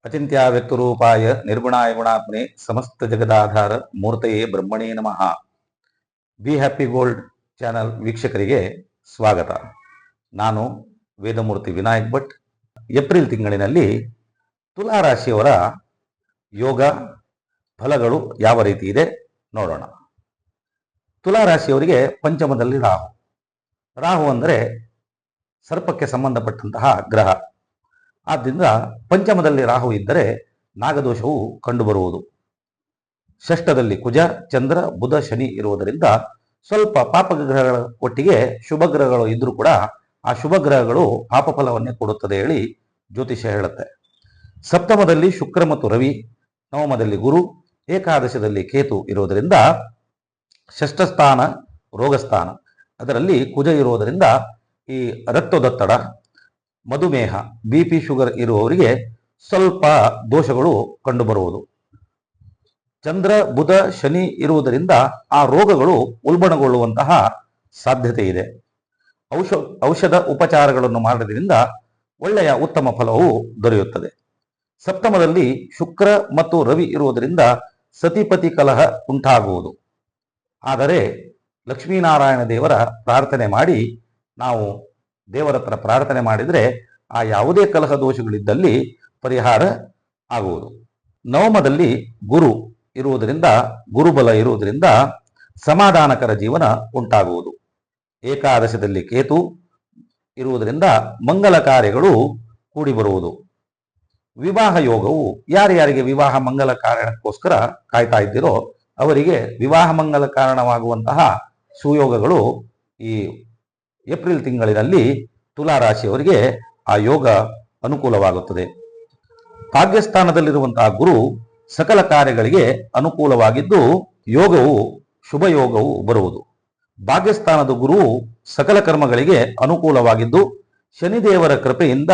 ಅಚಿಂತ್ಯವ್ಯಕ್ತರೂಪಾಯ ನಿರ್ಗುಣಾಯ ಗುಣಾತ್ಮನೆ ಸಮಸ್ತ ಜಗದಾಧಾರ ಮೂರ್ತಯೇ ಬ್ರಹ್ಮಣೇ ನಮಃ. Be happy gold channel ವೀಕ್ಷಕರಿಗೆ ಸ್ವಾಗತ. ನಾನು ವೇದಮೂರ್ತಿ ವಿನಾಯಕ್ ಭಟ್. ಏಪ್ರಿಲ್ ತಿಂಗಳಿನಲ್ಲಿ ತುಲಾ ರಾಶಿಯವರ ಯೋಗ ಫಲಗಳು ಯಾವ ರೀತಿ ಇದೆ ನೋಡೋಣ. ತುಲಾ ರಾಶಿಯವರಿಗೆ ಪಂಚಮದಲ್ಲಿ ರಾಹು. ರಾಹು ಅಂದರೆ ಸರ್ಪಕ್ಕೆ ಸಂಬಂಧಪಟ್ಟಂತಹ ಗ್ರಹ. ಆದ್ದರಿಂದ ಪಂಚಮದಲ್ಲಿ ರಾಹು ಇದ್ದರೆ ನಾಗದೋಷವು ಕಂಡುಬರುವುದು. ಷಷ್ಠದಲ್ಲಿ ಕುಜ, ಚಂದ್ರ, ಬುಧ, ಶನಿ ಇರುವುದರಿಂದ ಸ್ವಲ್ಪ ಪಾಪಗ್ರಹಗಳ ಒಟ್ಟಿಗೆ ಶುಭ ಗ್ರಹಗಳು ಇದ್ರೂ ಕೂಡ ಆ ಶುಭ ಗ್ರಹಗಳು ಪಾಪ ಫಲವನ್ನೇ ಕೊಡುತ್ತದೆ ಹೇಳಿ ಜ್ಯೋತಿಷ್ಯ ಹೇಳುತ್ತೆ. ಸಪ್ತಮದಲ್ಲಿ ಶುಕ್ರ ಮತ್ತು ರವಿ, ನವಮದಲ್ಲಿ ಗುರು, ಏಕಾದಶದಲ್ಲಿ ಕೇತು ಇರುವುದರಿಂದ ಷಷ್ಠಸ್ಥಾನ ರೋಗಸ್ಥಾನ. ಅದರಲ್ಲಿ ಕುಜ ಇರುವುದರಿಂದ ಈ ರಕ್ತದೊತ್ತಡ, ಮಧುಮೇಹ, BP ಶುಗರ್ ಇರುವವರಿಗೆ ಸ್ವಲ್ಪ ದೋಷಗಳು ಕಂಡುಬರುವುದು. ಚಂದ್ರ, ಬುಧ, ಶನಿ ಇರುವುದರಿಂದ ಆ ರೋಗಗಳು ಉಲ್ಬಣಗೊಳ್ಳುವಂತಹ ಸಾಧ್ಯತೆ ಇದೆ. ಔಷಧ ಉಪಚಾರಗಳನ್ನು ಮಾಡೋದ್ರಿಂದ ಒಳ್ಳೆಯ ಉತ್ತಮ ಫಲವು ದೊರೆಯುತ್ತದೆ. ಸಪ್ತಮದಲ್ಲಿ ಶುಕ್ರ ಮತ್ತು ರವಿ ಇರುವುದರಿಂದ ಸತಿಪತಿ ಕಲಹ ಉಂಟಾಗುವುದು. ಆದರೆ ಲಕ್ಷ್ಮೀನಾರಾಯಣ ದೇವರ ಪ್ರಾರ್ಥನೆ ಮಾಡಿ ನಾವು ದೇವರ ಹತ್ರ ಪ್ರಾರ್ಥನೆ ಮಾಡಿದರೆ ಆ ಯಾವುದೇ ಕಲಹ ದೋಷಗಳಿದ್ದಲ್ಲಿ ಪರಿಹಾರ ಆಗುವುದು. ನವಮದಲ್ಲಿ ಗುರು ಇರುವುದರಿಂದ, ಗುರುಬಲ ಇರುವುದರಿಂದ ಸಮಾಧಾನಕರ ಜೀವನ ಉಂಟಾಗುವುದು. ಏಕಾದಶದಲ್ಲಿ ಕೇತು ಇರುವುದರಿಂದ ಮಂಗಲ ಕಾರ್ಯಗಳು ಕೂಡಿ ಬರುವುದು. ವಿವಾಹ ಯೋಗವು ಯಾರ್ಯಾರಿಗೆ ವಿವಾಹ ಮಂಗಲ ಕಾರಣಕ್ಕೋಸ್ಕರ ಕಾಯ್ತಾ ಇದ್ದೀರೋ ಅವರಿಗೆ ವಿವಾಹ ಮಂಗಲ ಕಾರಣವಾಗುವಂತಹ ಸುಯೋಗಗಳು ಈ ಏಪ್ರಿಲ್ ತಿಂಗಳಿನಲ್ಲಿ ತುಲಾ ರಾಶಿಯವರಿಗೆ ಆ ಯೋಗ ಅನುಕೂಲವಾಗುತ್ತದೆ. ಭಾಗ್ಯಸ್ಥಾನದಲ್ಲಿರುವಂತಹ ಗುರು ಸಕಲ ಕಾರ್ಯಗಳಿಗೆ ಅನುಕೂಲವಾಗಿದ್ದು ಯೋಗವು ಶುಭ ಯೋಗವು ಬರುವುದು. ಭಾಗ್ಯಸ್ಥಾನದ ಗುರುವು ಸಕಲ ಕರ್ಮಗಳಿಗೆ ಅನುಕೂಲವಾಗಿದ್ದು ಶನಿದೇವರ ಕೃಪೆಯಿಂದ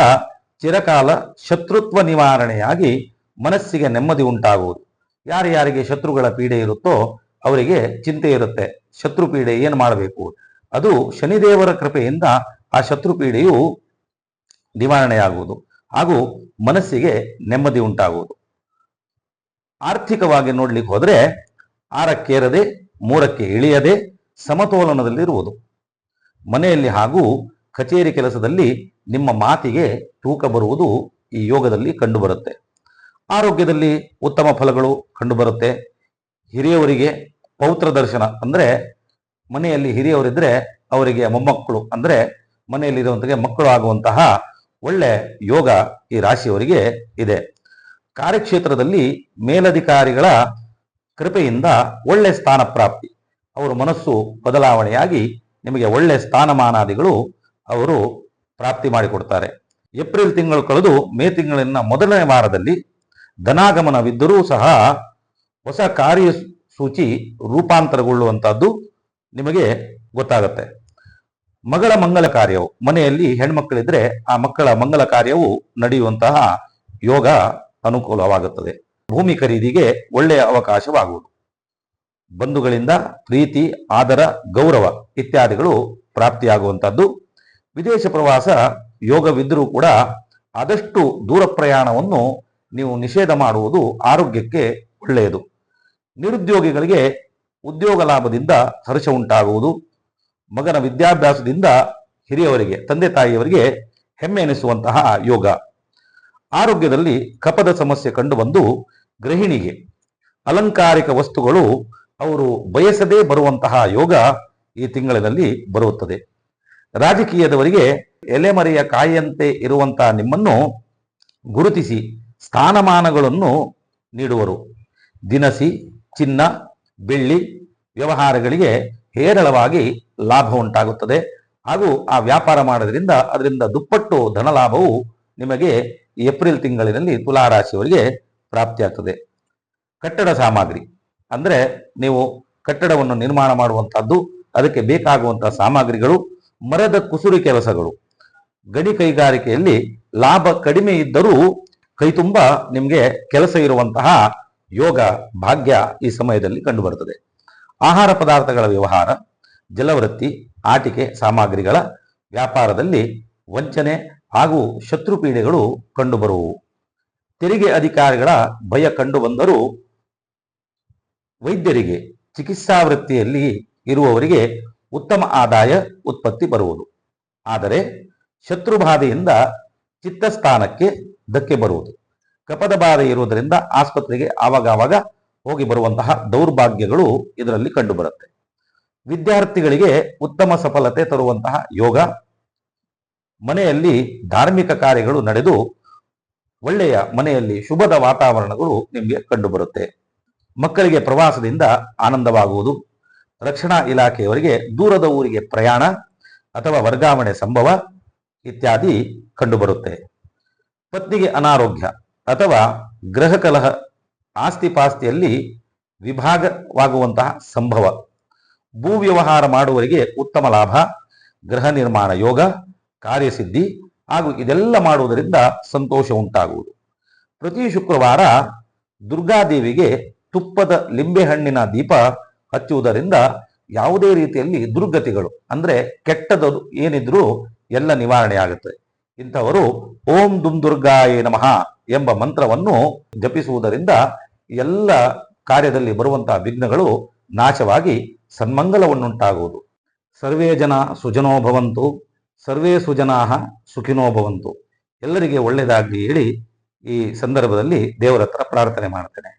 ಚಿರಕಾಲ ಶತ್ರುತ್ವ ನಿವಾರಣೆಯಾಗಿ ಮನಸ್ಸಿಗೆ ನೆಮ್ಮದಿ ಉಂಟಾಗುವುದು. ಯಾರ್ಯಾರಿಗೆ ಶತ್ರುಗಳ ಪೀಡೆ ಇರುತ್ತೋ ಅವರಿಗೆ ಚಿಂತೆ ಇರುತ್ತೆ, ಶತ್ರು ಪೀಡೆ ಏನು ಮಾಡಬೇಕು. ಅದು ಶನಿದೇವರ ಕೃಪೆಯಿಂದ ಆ ಶತ್ರು ಪೀಡೆಯು ನಿವಾರಣೆಯಾಗುವುದು ಹಾಗೂ ಮನಸ್ಸಿಗೆ ನೆಮ್ಮದಿ ಉಂಟಾಗುವುದು. ಆರ್ಥಿಕವಾಗಿ ನೋಡ್ಲಿಕ್ಕೆ ಹೋದರೆ 6ಕ್ಕೇರದೆ 3ಕ್ಕೆ ಇಳಿಯದೆ ಸಮತೋಲನದಲ್ಲಿರುವುದು. ಮನೆಯಲ್ಲಿ ಹಾಗೂ ಕಚೇರಿ ಕೆಲಸದಲ್ಲಿ ನಿಮ್ಮ ಮಾತಿಗೆ ತೂಕ ಬರುವುದು ಈ ಯೋಗದಲ್ಲಿ ಕಂಡುಬರುತ್ತೆ. ಆರೋಗ್ಯದಲ್ಲಿ ಉತ್ತಮ ಫಲಗಳು ಕಂಡುಬರುತ್ತೆ. ಹಿರಿಯವರಿಗೆ ಪೌತ್ರ ದರ್ಶನ ಅಂದರೆ ಮನೆಯಲ್ಲಿ ಹಿರಿಯವರಿದ್ರೆ ಅವರಿಗೆ ಮೊಮ್ಮಕ್ಕಳು ಅಂದರೆ ಮನೆಯಲ್ಲಿರುವಂತಹ ಮಕ್ಕಳು ಆಗುವಂತಹ ಒಳ್ಳೆ ಯೋಗ ಈ ರಾಶಿಯವರಿಗೆ ಇದೆ. ಕಾರ್ಯಕ್ಷೇತ್ರದಲ್ಲಿ ಮೇಲಧಿಕಾರಿಗಳ ಕೃಪೆಯಿಂದ ಒಳ್ಳೆ ಸ್ಥಾನ ಪ್ರಾಪ್ತಿ, ಅವರ ಮನಸ್ಸು ಬದಲಾವಣೆಯಾಗಿ ನಿಮಗೆ ಒಳ್ಳೆ ಸ್ಥಾನಮಾನಾದಿಗಳು ಅವರು ಪ್ರಾಪ್ತಿ ಮಾಡಿಕೊಡ್ತಾರೆ. ಏಪ್ರಿಲ್ ತಿಂಗಳು ಕಳೆದು ಮೇ ತಿಂಗಳಿನ ಮೊದಲನೇ ವಾರದಲ್ಲಿ ಧನಾಗಮನವಿದ್ದರೂ ಸಹ ಹೊಸ ಕಾರ್ಯಸೂಚಿ ರೂಪಾಂತರಗೊಳ್ಳುವಂತಹದ್ದು ನಿಮಗೆ ಗೊತ್ತಾಗುತ್ತೆ. ಮಗಳ ಮಂಗಲ ಕಾರ್ಯವು ಮನೆಯಲ್ಲಿ ಹೆಣ್ಮಕ್ಕಳಿದ್ರೆ ಆ ಮಕ್ಕಳ ಮಂಗಲ ಕಾರ್ಯವು ನಡೆಯುವಂತಹ ಯೋಗ ಅನುಕೂಲವಾಗುತ್ತದೆ. ಭೂಮಿ ಖರೀದಿಗೆ ಒಳ್ಳೆಯ ಅವಕಾಶವಾಗುವುದು. ಬಂಧುಗಳಿಂದ ಪ್ರೀತಿ, ಆದರ, ಗೌರವ ಇತ್ಯಾದಿಗಳು ಪ್ರಾಪ್ತಿಯಾಗುವಂತಹದ್ದು. ವಿದೇಶ ಪ್ರವಾಸ ಯೋಗವಿದ್ದರೂ ಕೂಡ ಆದಷ್ಟು ದೂರ ಪ್ರಯಾಣವನ್ನು ನೀವು ನಿಷೇಧ ಮಾಡುವುದು ಆರೋಗ್ಯಕ್ಕೆ ಒಳ್ಳೆಯದು. ನಿರುದ್ಯೋಗಿಗಳಿಗೆ ಉದ್ಯೋಗ ಲಾಭದಿಂದ ಹರ್ಷ ಉಂಟಾಗುವುದು. ಮಗನ ವಿದ್ಯಾಭ್ಯಾಸದಿಂದ ಹಿರಿಯವರಿಗೆ, ತಂದೆ ತಾಯಿಯವರಿಗೆ ಹೆಮ್ಮೆ ಎನಿಸುವಂತಹ ಯೋಗ. ಆರೋಗ್ಯದಲ್ಲಿ ಕಫದ ಸಮಸ್ಯೆ ಕಂಡುಬಂದು ಗೃಹಿಣಿಗೆ ಅಲಂಕಾರಿಕ ವಸ್ತುಗಳು ಅವರು ಬಯಸದೇ ಬರುವಂತಹ ಯೋಗ ಈ ತಿಂಗಳಿನಲ್ಲಿ ಬರುತ್ತದೆ. ರಾಜಕೀಯದವರಿಗೆ ಎಲೆಮರೆಯ ಕಾಯಿಯಂತೆ ಇರುವಂತಹ ನಿಮ್ಮನ್ನು ಗುರುತಿಸಿ ಸ್ಥಾನಮಾನಗಳನ್ನು ನೀಡುವರು. ದಿನಸಿ, ಚಿನ್ನ, ಬೆಳ್ಳಿ ವ್ಯವಹಾರಗಳಿಗೆ ಹೇರಳವಾಗಿ ಲಾಭ ಉಂಟಾಗುತ್ತದೆ ಹಾಗೂ ಆ ವ್ಯಾಪಾರ ಮಾಡೋದ್ರಿಂದ ಅದರಿಂದ ದುಪ್ಪಟ್ಟು ಧನಲಾಭವು ನಿಮಗೆ ಏಪ್ರಿಲ್ ತಿಂಗಳಿನಲ್ಲಿ ತುಲಾ ರಾಶಿಯವರಿಗೆ ಪ್ರಾಪ್ತಿಯಾಗ್ತದೆ. ಕಟ್ಟಡ ಸಾಮಗ್ರಿ ಅಂದರೆ ನೀವು ಕಟ್ಟಡವನ್ನು ನಿರ್ಮಾಣ ಮಾಡುವಂತಹದ್ದು, ಅದಕ್ಕೆ ಬೇಕಾಗುವಂತಹ ಸಾಮಗ್ರಿಗಳು, ಮರದ ಕುಸುರಿ ಕೆಲಸಗಳು, ಗಣಿ ಕೈಗಾರಿಕೆಯಲ್ಲಿ ಲಾಭ ಕಡಿಮೆ ಇದ್ದರೂ ಕೈತುಂಬ ನಿಮಗೆ ಕೆಲಸ ಇರುವಂತಹ ಯೋಗ ಭಾಗ್ಯ ಈ ಸಮಯದಲ್ಲಿ ಕಂಡುಬರುತ್ತದೆ. ಆಹಾರ ಪದಾರ್ಥಗಳ ವ್ಯವಹಾರ, ಜಲವೃತ್ತಿ, ಆಟಿಕೆ ಸಾಮಗ್ರಿಗಳ ವ್ಯಾಪಾರದಲ್ಲಿ ವಂಚನೆ ಹಾಗೂ ಶತ್ರುಪೀಡೆಗಳು ಕಂಡುಬರುವು. ತೆರಿಗೆ ಅಧಿಕಾರಿಗಳ ಭಯ ಕಂಡು ಬಂದರೂ ವೈದ್ಯರಿಗೆ, ಚಿಕಿತ್ಸಾ ವೃತ್ತಿಯಲ್ಲಿ ಇರುವವರಿಗೆ ಉತ್ತಮ ಆದಾಯ ಉತ್ಪತ್ತಿ ಬರುವುದು. ಆದರೆ ಶತ್ರುಬಾಧೆಯಿಂದ ಚಿತ್ತಸ್ಥಾನಕ್ಕೆ ಧಕ್ಕೆ ಬರುವುದು. ಕಫದ ಬಾಧೆ ಇರುವುದರಿಂದ ಆಸ್ಪತ್ರೆಗೆ ಆವಾಗವಾಗ ಹೋಗಿ ಬರುವಂತಹ ದೌರ್ಭಾಗ್ಯಗಳು ಇದರಲ್ಲಿ ಕಂಡುಬರುತ್ತೆ. ವಿದ್ಯಾರ್ಥಿಗಳಿಗೆ ಉತ್ತಮ ಸಫಲತೆ ತರುವಂತಹ ಯೋಗ. ಮನೆಯಲ್ಲಿ ಧಾರ್ಮಿಕ ಕಾರ್ಯಗಳು ನಡೆದು ಒಳ್ಳೆಯ ಮನೆಯಲ್ಲಿ ಶುಭದ ವಾತಾವರಣಗಳು ನಿಮಗೆ ಕಂಡುಬರುತ್ತೆ. ಮಕ್ಕಳಿಗೆ ಪ್ರವಾಸದಿಂದ ಆನಂದವಾಗುವುದು. ರಕ್ಷಣಾ ಇಲಾಖೆಯವರಿಗೆ ದೂರದ ಊರಿಗೆ ಪ್ರಯಾಣ ಅಥವಾ ವರ್ಗಾವಣೆ ಸಂಭವ ಇತ್ಯಾದಿ ಕಂಡುಬರುತ್ತೆ. ಪತ್ನಿಗೆ ಅನಾರೋಗ್ಯ ಅಥವಾ ಗೃಹ ಕಲಹ, ಆಸ್ತಿ ಪಾಸ್ತಿಯಲ್ಲಿ ವಿಭಾಗವಾಗುವಂತಹ ಸಂಭವ. ಭೂ ವ್ಯವಹಾರ ಮಾಡುವವರಿಗೆ ಉತ್ತಮ ಲಾಭ, ಗೃಹ ನಿರ್ಮಾಣ ಯೋಗ, ಕಾರ್ಯಸಿದ್ಧಿ ಹಾಗೂ ಇದೆಲ್ಲ ಮಾಡುವುದರಿಂದ ಸಂತೋಷ ಉಂಟಾಗುವುದು. ಪ್ರತಿ ಶುಕ್ರವಾರ ದುರ್ಗಾದೇವಿಗೆ ತುಪ್ಪದ ಲಿಂಬೆಹಣ್ಣಿನ ದೀಪ ಹಚ್ಚುವುದರಿಂದ ಯಾವುದೇ ರೀತಿಯಲ್ಲಿ ದುರ್ಗತಿಗಳು ಅಂದ್ರೆ ಕೆಟ್ಟದು ಏನಿದ್ರೂ ಎಲ್ಲ ನಿವಾರಣೆ ಆಗುತ್ತೆ. ಇಂಥವರು ಓಂ ದುಂ ದುರ್ಗಾಯೇ ನಮಃ ಎಂಬ ಮಂತ್ರವನ್ನು ಜಪಿಸುವುದರಿಂದ ಎಲ್ಲ ಕಾರ್ಯದಲ್ಲಿ ಬರುವಂತಹ ವಿಘ್ನಗಳು ನಾಶವಾಗಿ ಸನ್ಮಂಗಲವನ್ನುಂಟಾಗುವುದು. ಸರ್ವೇ ಜನ ಸುಜನೋ ಭವಂತು, ಸರ್ವೇ ಸುಜನಾಹ ಸುಖಿನೋ ಭವಂತು. ಎಲ್ಲರಿಗೆ ಒಳ್ಳೆಯದಾಗಲಿ ಹೇಳಿ ಈ ಸಂದರ್ಭದಲ್ಲಿ ದೇವರ ಹತ್ರ ಪ್ರಾರ್ಥನೆ ಮಾಡ್ತೇನೆ.